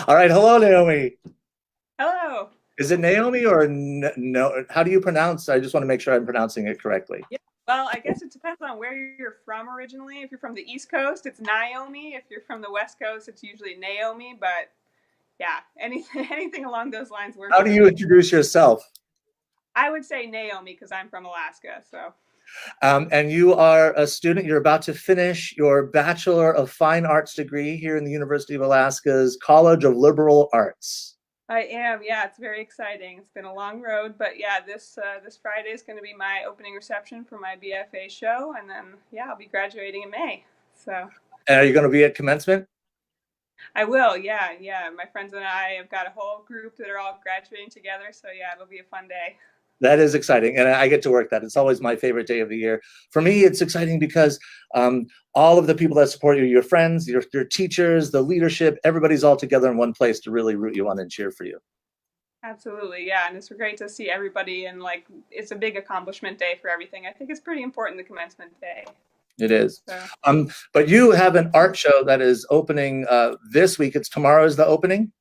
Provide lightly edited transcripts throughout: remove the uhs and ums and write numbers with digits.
All right, hello, Naomi. Hello. Is it Naomi or no? How do you pronounce? I just want to make sure I'm pronouncing it correctly. Yeah. Well, I guess it depends on where you're from originally. If you're from the East Coast, it's Naomi. If you're from the West Coast, it's usually Naomi. But yeah, anything anything along those lines works How do for you me. introduce yourself? I would say Naomi because I'm from Alaska. So And you are a student. You're about to finish your Bachelor of Fine Arts degree here in the University of Alaska's College of Liberal Arts. I am. Yeah, it's very exciting. It's been a long road, but yeah, this Friday is going to be my opening reception for my BFA show, and then yeah, I'll be graduating in May. So And are you going to be at commencement? I will. Yeah, yeah. My friends and I have got a whole group that are all graduating together. So yeah, it'll be a fun day. That is exciting, and I get to work that. It's always my favorite day of the year. For me, it's exciting because all of the people that support you, your friends, your teachers, the leadership, everybody's all together in one place to really root you on and cheer for you. Absolutely, yeah, and it's great to see everybody, and like it's a big accomplishment day for everything. I think it's pretty important the commencement day. It is. So, But you have an art show that is opening this week. It's tomorrow is the opening.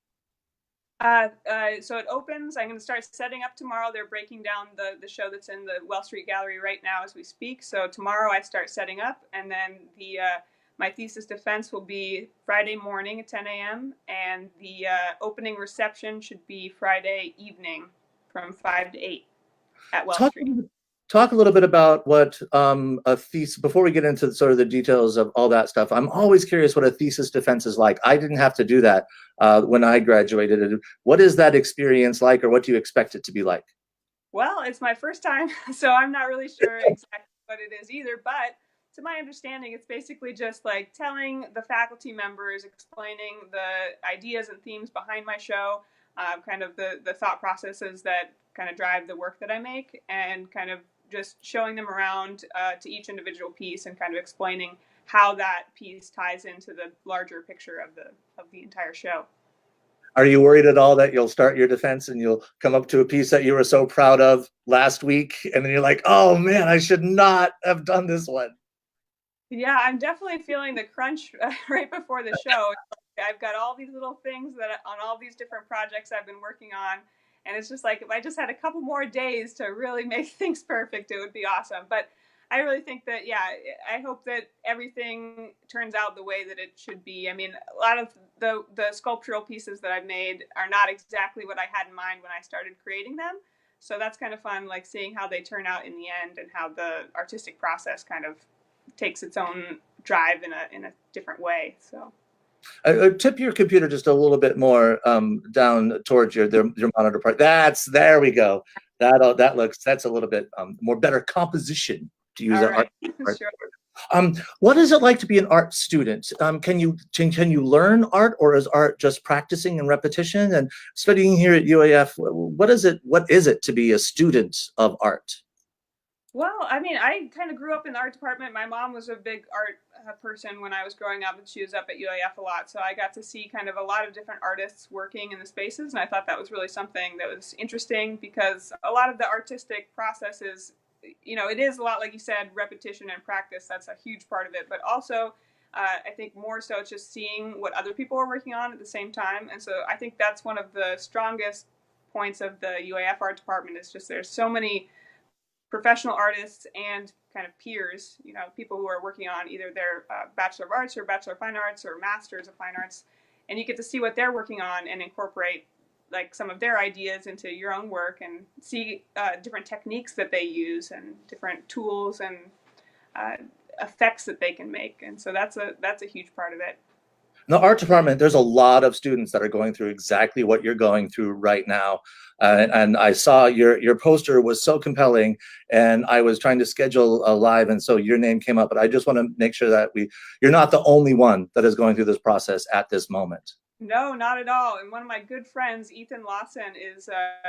so it opens. I'm going to start setting up tomorrow. They're breaking down the show that's in the Well Street Gallery right now as we speak. So tomorrow I start setting up, and then the my thesis defense will be Friday morning at 10 a.m. and the opening reception should be Friday evening from 5 to 8 at Well Talk Street. talk a little bit about what a thesis. Before we get into sort of the details of all that stuff, I'm always curious what a thesis defense is like. I didn't have to do that when I graduated. What is that experience like, or what do you expect it to be like? Well, it's my first time, so I'm not really sure exactly what it is either, but to my understanding, it's basically just like telling the faculty members, explaining the ideas and themes behind my show, kind of the thought processes that kind of drive the work that I make, and kind of just showing them around to each individual piece and kind of explaining how that piece ties into the larger picture of the entire show. Are you worried at all that you'll start your defense and you'll come up to a piece that you were so proud of last week, and then you're like, "Oh man, I should not have done this one." Yeah, I'm definitely feeling the crunch right before the show. I've got all these little things that on all these different projects I've been working on, and it's just like if I just had a couple more days to really make things perfect, it would be awesome. But I really think that yeah, I hope that everything turns out the way that it should be. I mean, a lot of the sculptural pieces that I've made are not exactly what I had in mind when I started creating them. So that's kind of fun, like seeing how they turn out in the end and how the artistic process kind of takes its own drive in a different way. So Tip your computer just a little bit more down towards your monitor part. There we go. That's a little bit more better composition to use all an art. right, sure. What is it like to be an art student? Can you learn art, or is art just practicing and repetition? And studying here at UAF, what is it to be a student of art? Well, I mean, I kind of grew up in the art department. My mom was a big art person when I was growing up, and she was up at UAF a lot. So I got to see kind of a lot of different artists working in the spaces, and I thought that was really something that was interesting because a lot of the artistic processes, you know, it is a lot like you said, repetition and practice. That's a huge part of it, but also. I think more so it's just seeing what other people are working on at the same time. And so I think that's one of the strongest points of the UAF art department is just there's so many professional artists and kind of peers, you know, people who are working on either their Bachelor of Arts or Bachelor of Fine Arts or Masters of Fine Arts. And you get to see what they're working on and incorporate like some of their ideas into your own work and see different techniques that they use and different tools and uh, effects that they can make. And so that's a huge part of it. In the art department, there's a lot of students that are going through exactly what you're going through right now. And I saw your poster was so compelling, and I was trying to schedule a live, and so your name came up. But I just want to make sure that you're not the only one that is going through this process at this moment. No, not at all. And one of my good friends, Ethan Lawson, is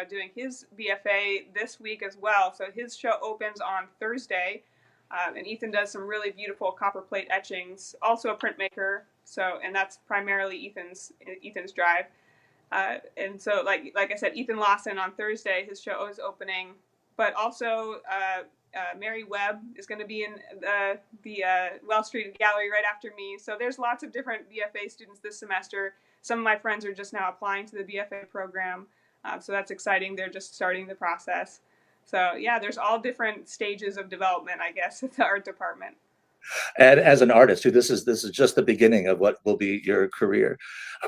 doing his BFA this week as well. So his show opens on Thursday, and Ethan does some really beautiful copper plate etchings. Also a printmaker, so and that's primarily Ethan's drive. And so, like I said, Ethan Lawson on Thursday, his show is opening, but also Mary Webb is going to be in the Well Street Gallery right after me. So there's lots of different BFA students this semester some of my friends are just now applying to the BFA program. So that's exciting. They're just starting the process. So yeah, there's all different stages of development, I guess, at the art department. And as an artist, too, this is just the beginning of what will be your career.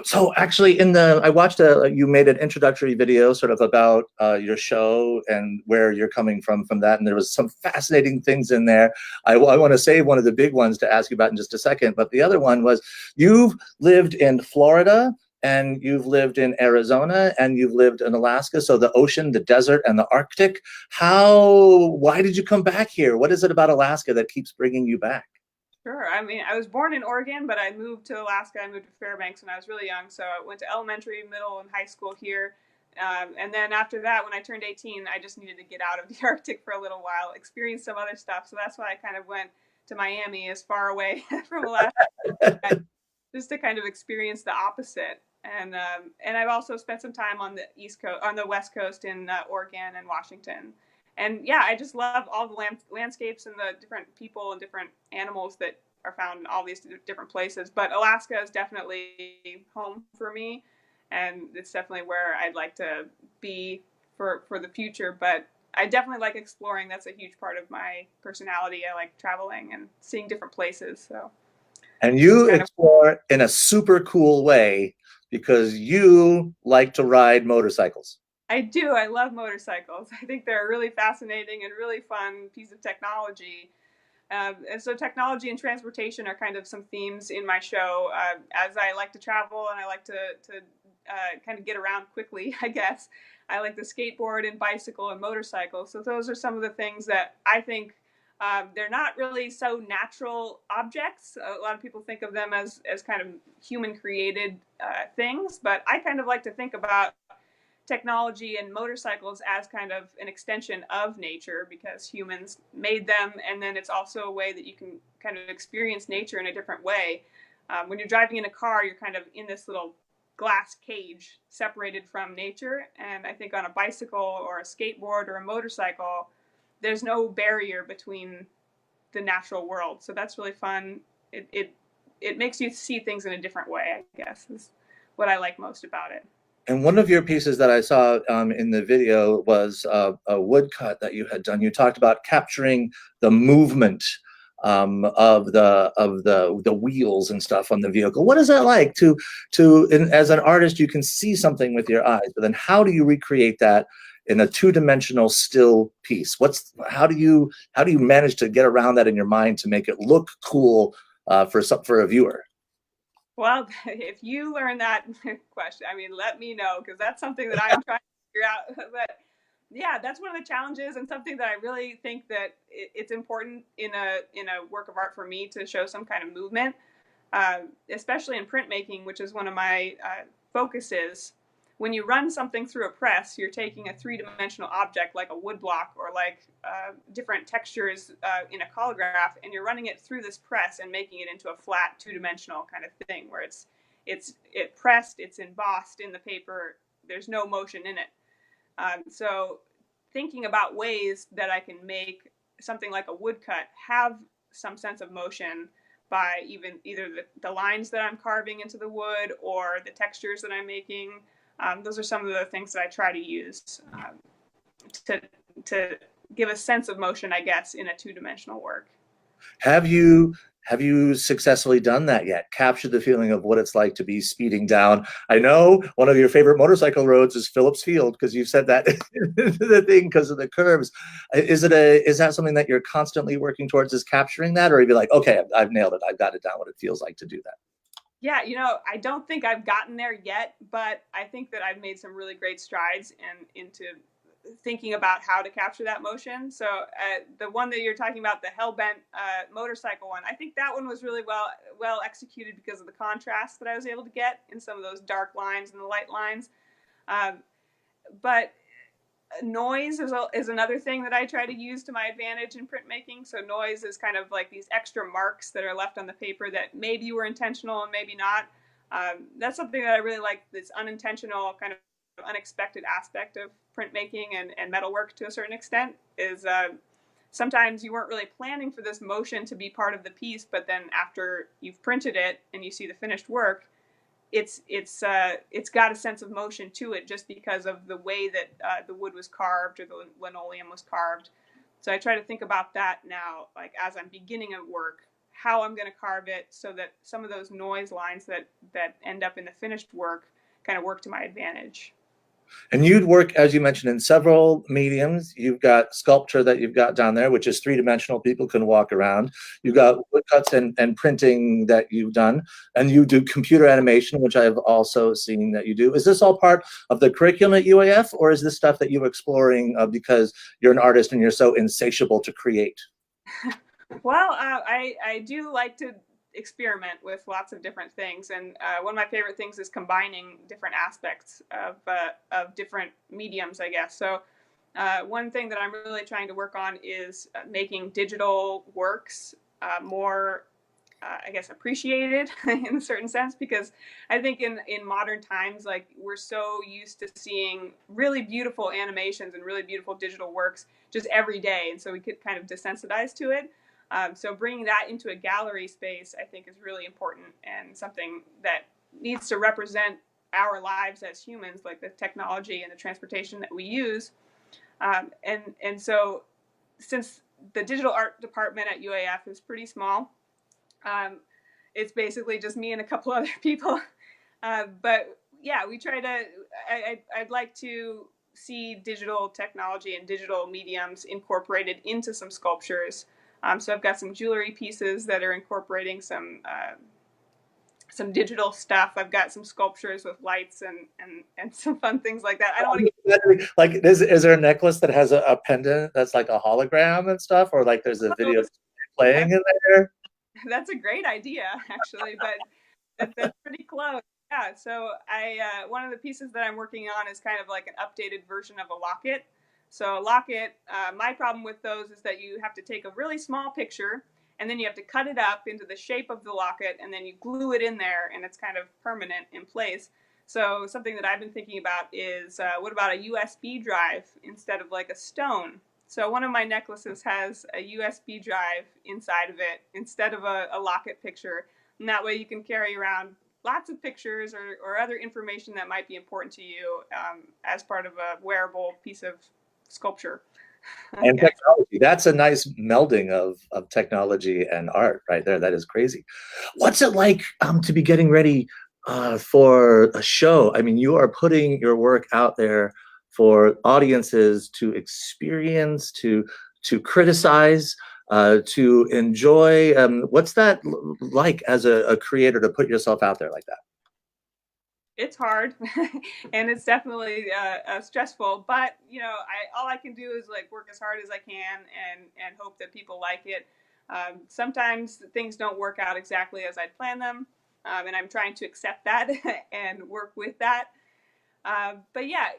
So actually, I watched you made an introductory video sort of about your show and where you're coming from that, and there was some fascinating things in there. I want to save one of the big ones to ask you about in just a second, but the other one was you've lived in Florida, and you've lived in Arizona, and you've lived in Alaska, so the ocean, the desert, and the Arctic. Why did you come back here? What is it about Alaska that keeps bringing you back? Sure. I mean, I was born in Oregon, but I moved to Alaska. I moved to Fairbanks when I was really young. So I went to elementary, middle, and high school here. And then after that, when I turned 18, I just needed to get out of the Arctic for a little while, experience some other stuff. So that's why I kind of went to Miami, as far away from Alaska, just to kind of experience the opposite. And I've also spent some time on the East Coast, on the West Coast in Oregon and Washington. And yeah, I just love all the landscapes and the different people and different animals that are found in all these different places. But Alaska is definitely home for me, and it's definitely where I'd like to be for the future. But I definitely like exploring. That's a huge part of my personality. I like traveling and seeing different places. So. And you explore in a super cool way because you like to ride motorcycles. I do. I love motorcycles. I think they're a really fascinating and really fun piece of technology. And so technology and transportation are kind of some themes in my show. As I like to travel and I like to kind of get around quickly, I guess, I like to skateboard and bicycle and motorcycle. So those are some of the things that I think they're not really so natural objects. A lot of people think of them as kind of human created things, but I kind of like to think about technology and motorcycles as kind of an extension of nature because humans made them, and then it's also a way that you can kind of experience nature in a different way. When you're driving in a car, you're kind of in this little glass cage separated from nature, and I think on a bicycle or a skateboard or a motorcycle, there's no barrier between the natural world. So that's really fun. It makes you see things in a different way, I guess, is what I like most about it. And one of your pieces that I saw in the video was a woodcut that you had done. You talked about capturing the movement of the wheels and stuff on the vehicle. What is that like as an artist, you can see something with your eyes, but then how do you recreate that in a two-dimensional still piece? How do you manage to get around that in your mind to make it look cool for a viewer? Well, if you learn that question, I mean, let me know, because that's something that I'm trying to figure out. But yeah, that's one of the challenges, and something that I really think that it's important in a work of art for me to show some kind of movement, especially in printmaking, which is one of my focuses. When you run something through a press, you're taking a three-dimensional object like a woodblock or like different textures in a collagraph, and you're running it through this press and making it into a flat two-dimensional kind of thing where it's pressed, it's embossed in the paper, there's no motion in it. So thinking about ways that I can make something like a woodcut have some sense of motion by either the lines that I'm carving into the wood or the textures that I'm making. Those are some of the things that I try to use to give a sense of motion, I guess, in a two-dimensional work. Have you successfully done that yet? Captured the feeling of what it's like to be speeding down. I know one of your favorite motorcycle roads is Phillips Field, because you've said that the thing because of the curves. Is that something that you're constantly working towards, is capturing that, or you'd be like, okay, I've nailed it, I've got it down, what it feels like to do that? Yeah, I don't think I've gotten there yet, but I think that I've made some really great strides into thinking about how to capture that motion. So the one that you're talking about, the Hellbent motorcycle one, I think that one was really well executed because of the contrast that I was able to get in some of those dark lines and the light lines. But noise is another thing that I try to use to my advantage in printmaking. So noise is kind of like these extra marks that are left on the paper that maybe were intentional and maybe not. That's something that I really like, this unintentional kind of unexpected aspect of printmaking and metalwork to a certain extent, is sometimes you weren't really planning for this motion to be part of the piece, but then after you've printed it and you see the finished work, it's got a sense of motion to it just because of the way that the wood was carved or the linoleum was carved. So I try to think about that now, like as I'm beginning at work, how I'm going to carve it so that some of those noise lines that end up in the finished work kind of work to my advantage. And you'd work, as you mentioned, in several mediums. You've got sculpture that you've got down there, which is three-dimensional. People can walk around. You've got woodcuts and printing that you've done. And you do computer animation, which I've also seen that you do. Is this all part of the curriculum at UAF, or is this stuff that you're exploring because you're an artist and you're so insatiable to create? Well, I do like to experiment with lots of different things, and one of my favorite things is combining different aspects of different mediums, I guess. So one thing that I'm really trying to work on is making digital works more, I guess, appreciated in a certain sense, because I think in modern times, like, we're so used to seeing really beautiful animations and really beautiful digital works just every day, and so we get kind of desensitized to it. So bringing that into a gallery space, I think, is really important and something that needs to represent our lives as humans, like the technology and the transportation that we use. And so since the digital art department at UAF is pretty small, it's basically just me and a couple other people. But yeah, we try to, I'd like to see digital technology and digital mediums incorporated into some sculptures. So I've got some jewelry pieces that are incorporating some digital stuff. I've got some sculptures with lights and some fun things like that. I don't want to like, is there a necklace that has a pendant that's like a hologram and stuff, or like there's a video playing in there? That's a great idea, actually, but that's pretty close. Yeah. So one of the pieces that I'm working on is kind of like an updated version of a locket. So a locket, my problem with those is that you have to take a really small picture and then you have to cut it up into the shape of the locket and then you glue it in there and it's kind of permanent in place. So something that I've been thinking about is what about a USB drive instead of like a stone? So one of my necklaces has a USB drive inside of it instead of a locket picture. And that way you can carry around lots of pictures or other information that might be important to you as part of a wearable piece of sculpture. And technology. That's a nice melding of technology and art right there. That is crazy. What's it like to be getting ready for a show? I mean, you are putting your work out there for audiences to experience, to criticize, to enjoy. What's that like as a creator to put yourself out there like that? It's hard and it's definitely stressful, but you know, all I can do is like work as hard as I can and hope that people like it. Sometimes things don't work out exactly as I'd planned them, and I'm trying to accept that and work with that. But yeah,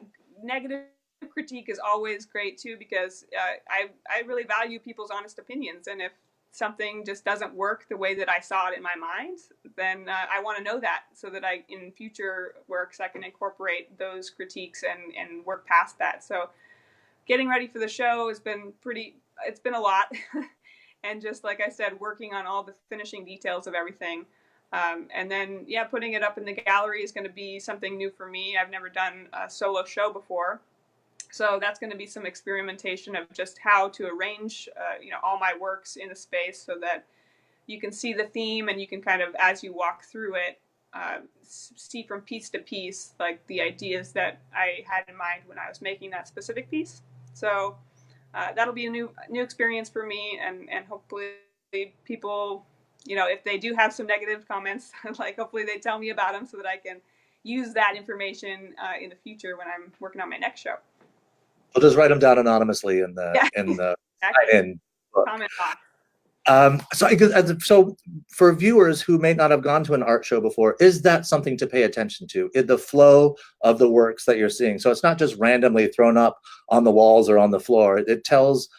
negative critique is always great too, because I really value people's honest opinions, and if something just doesn't work the way that I saw it in my mind, then I want to know that so that in future works, I can incorporate those critiques and work past that. So getting ready for the show has been it's been a lot. And just like I said, working on all the finishing details of everything. And then, yeah, putting it up in the gallery is going to be something new for me. I've never done a solo show before. So that's going to be some experimentation of just how to arrange, all my works in a space so that you can see the theme and you can kind of, as you walk through it, see from piece to piece, like the ideas that I had in mind when I was making that specific piece. So that'll be a new experience for me, and hopefully people, if they do have some negative comments, like hopefully they tell me about them so that I can use that information in the future when I'm working on my next show. We'll just write them down anonymously in the exactly. Comment box. So for viewers who may not have gone to an art show before, is that something to pay attention to, in the flow of the works that you're seeing? So it's not just randomly thrown up on the walls or on the floor. It tells,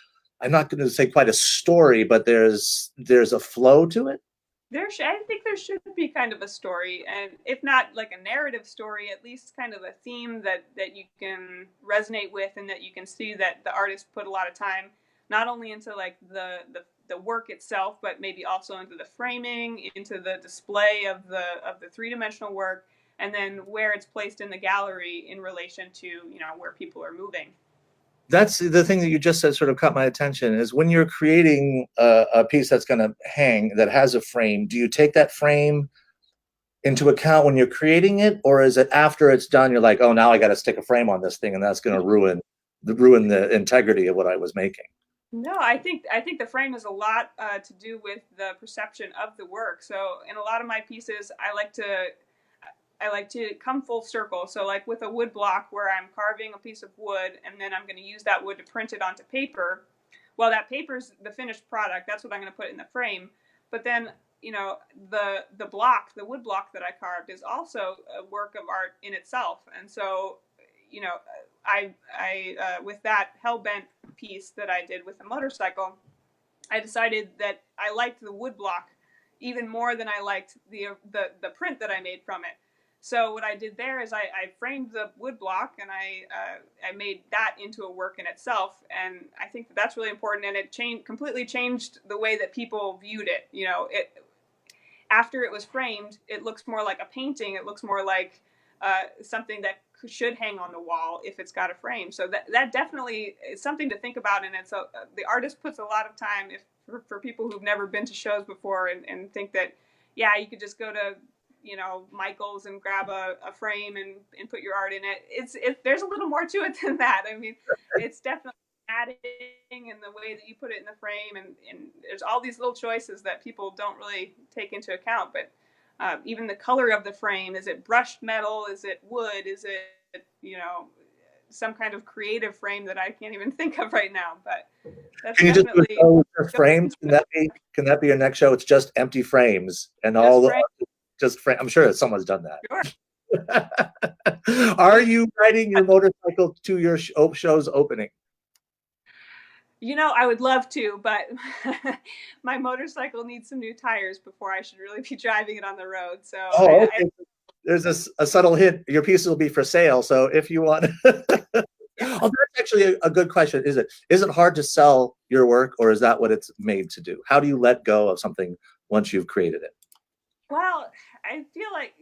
I'm not going to say quite a story, but there's a flow to it. I think there should be kind of a story, and if not like a narrative story, at least kind of a theme that you can resonate with, and that you can see that the artist put a lot of time, not only into like the work itself, but maybe also into the framing, into the display of the three-dimensional work, and then where it's placed in the gallery in relation to, you know, where people are moving. That's the thing that you just said sort of caught my attention, is when you're creating a piece that's going to hang, that has a frame, do you take that frame into account when you're creating it, or is it after it's done you're like, oh, now I got to stick a frame on this thing and that's going to ruin the integrity of what I was making? No, I think the frame has a lot to do with the perception of the work. So in a lot of my pieces, I like to come full circle. So like with a wood block where I'm carving a piece of wood and then I'm going to use that wood to print it onto paper. Well, that paper's the finished product. That's what I'm going to put in the frame. But then, you know, the wood block that I carved is also a work of art in itself. And so, you know, I with that Hellbent piece that I did with the motorcycle, I decided that I liked the wood block even more than I liked the print that I made from it. So what I did there is I framed the wood block and I made that into a work in itself, and I think that's really important. And it completely changed the way that people viewed it. You know, after it was framed, it looks more like a painting. It looks more like something that should hang on the wall if it's got a frame. So that definitely is something to think about. And it's the artist puts a lot of time for people who've never been to shows before and think that, yeah, you could just go to, you know, Michael's and grab a frame and put your art in it. There's a little more to it than that. I mean, it's definitely adding and the way that you put it in the frame, and there's all these little choices that people don't really take into account. But even the color of the frame, is it brushed metal? Is it wood? Is it, you know, some kind of creative frame that I can't even think of right now? But that's Can you definitely just do just frames? Can that be your next show? It's just empty frames and all the just frame. I'm sure someone's done that. Sure. Are you riding your motorcycle to your show's opening? You know, I would love to, but my motorcycle needs some new tires before I should really be driving it on the road. So okay. There's a subtle hint. Your pieces will be for sale. So if you want, oh, that's actually a good question. Is it hard to sell your work, or is that what it's made to do? How do you let go of something once you've created it? Well, I feel like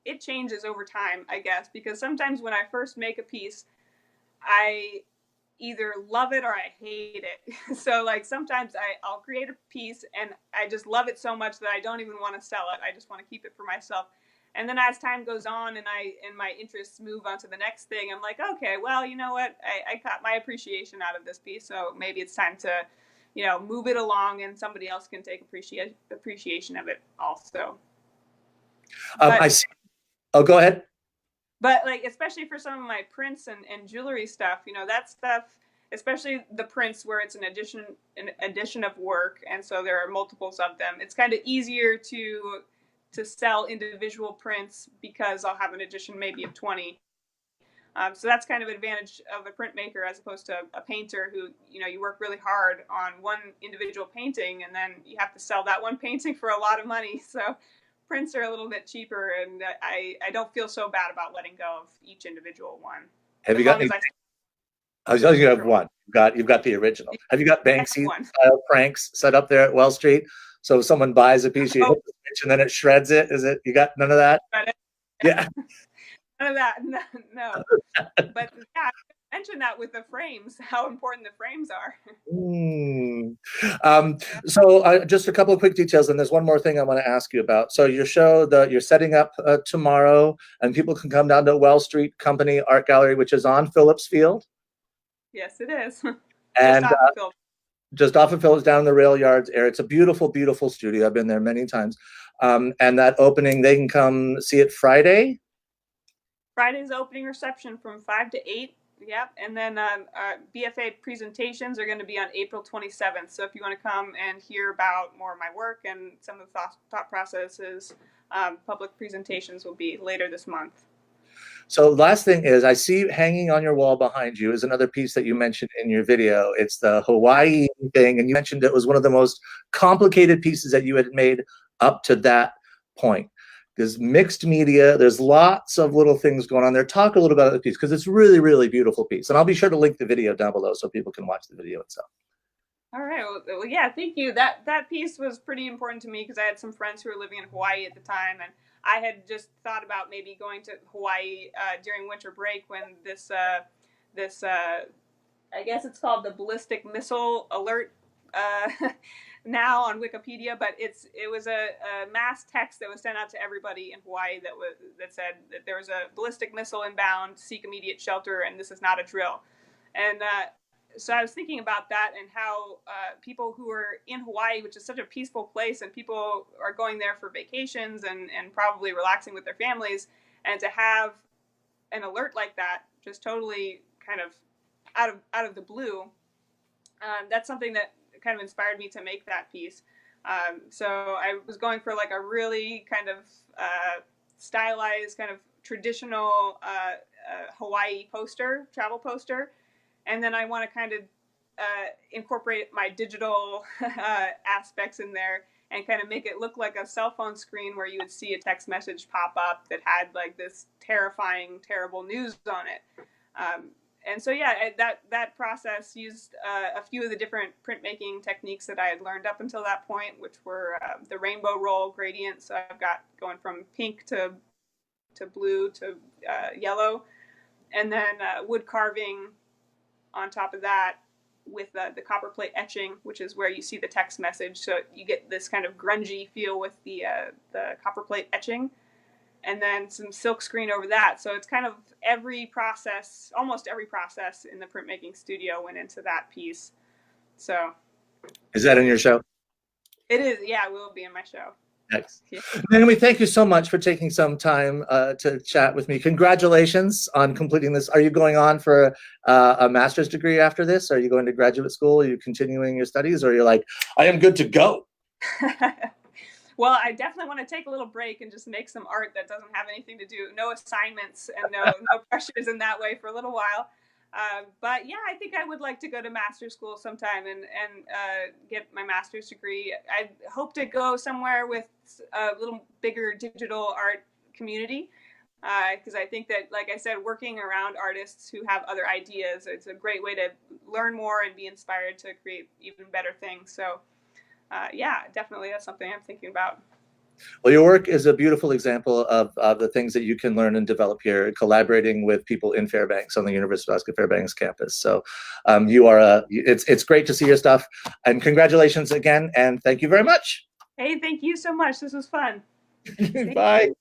it changes over time, I guess, because sometimes when I first make a piece, I either love it or I hate it. So like sometimes I'll create a piece and I just love it so much that I don't even want to sell it. I just want to keep it for myself. And then as time goes on and my interests move on to the next thing, I'm like, okay, well, you know what? I got my appreciation out of this piece, so maybe it's time to, you know, move it along and somebody else can take appreciation of it also. I see. Oh, go ahead. But like, especially for some of my prints and jewelry stuff, you know, that stuff, especially the prints where it's an addition of work, and so there are multiples of them. It's kind of easier to sell individual prints because I'll have an edition maybe of 20. So that's kind of an advantage of a printmaker as opposed to a painter who, you know, you work really hard on one individual painting and then you have to sell that one painting for a lot of money. So prints are a little bit cheaper, and I don't feel so bad about letting go of each individual one. Have you got any? I was going to have one. You've got the original. Have you got Banksy style pranks set up there at Well Street? So if someone buys a piece, you hit the switch and then it shreds it. Is it? You got none of that? Yeah. None of that. No. But yeah, I mentioned that with the frames, how important the frames are. So just a couple of quick details, and there's one more thing I want to ask you about. So your show, you're setting up tomorrow, and people can come down to Well Street Company Art Gallery, which is on Phillips Field. Yes, it is. And just off of Phillips, down in the rail yards area. It's a beautiful, beautiful studio. I've been there many times. And that opening, they can come see it Friday. Friday's opening reception from 5 to 8. Yep. And then BFA presentations are going to be on April 27th. So if you want to come and hear about more of my work and some of the thought processes, public presentations will be later this month. So last thing is, I see hanging on your wall behind you is another piece that you mentioned in your video. It's the Hawaii thing, and you mentioned it was one of the most complicated pieces that you had made up to that point. There's mixed media. There's lots of little things going on there. Talk a little about the piece, because it's really, really beautiful piece. And I'll be sure to link the video down below so people can watch the video itself. All right. Well, yeah, thank you. That piece was pretty important to me because I had some friends who were living in Hawaii at the time, and I had just thought about maybe going to Hawaii during winter break when this I guess it's called the ballistic missile alert now on Wikipedia, but it was a mass text that was sent out to everybody in Hawaii that said that there was a ballistic missile inbound, seek immediate shelter, and this is not a drill. And so I was thinking about that and how people who are in Hawaii, which is such a peaceful place, and people are going there for vacations and probably relaxing with their families, and to have an alert like that just totally kind of out of the blue, that's something that kind of inspired me to make that piece. So I was going for like a really kind of stylized, kind of traditional Hawaii poster, travel poster, and then I want to kind of incorporate my digital aspects in there and kind of make it look like a cell phone screen where you would see a text message pop up that had like this terrifying, terrible news on it. And so, yeah, that process used a few of the different printmaking techniques that I had learned up until that point, which were the rainbow roll gradient. So I've got going from pink to blue to yellow, and then wood carving on top of that with the copperplate etching, which is where you see the text message. So you get this kind of grungy feel with the copperplate etching. And then some silk screen over that. So it's kind of almost every process in the printmaking studio went into that piece. So. Is that in your show? It is, yeah, it will be in my show. Thanks. Yeah. Naomi, thank you so much for taking some time to chat with me. Congratulations on completing this. Are you going on for a master's degree after this? Are you going to graduate school? Are you continuing your studies? Or you're like, I am good to go? Well, I definitely want to take a little break and just make some art that doesn't have anything to do, no assignments and no pressures in that way for a little while. But yeah, I think I would like to go to master's school sometime and get my master's degree. I hope to go somewhere with a little bigger digital art community, because I think that, like I said, working around artists who have other ideas, it's a great way to learn more and be inspired to create even better things. So yeah, definitely that's something I'm thinking about. Well, your work is a beautiful example of the things that you can learn and develop here, collaborating with people in Fairbanks on the University of Alaska Fairbanks campus. So it's great to see your stuff, and congratulations again, and thank you very much. Hey, thank you so much. This was fun. Bye.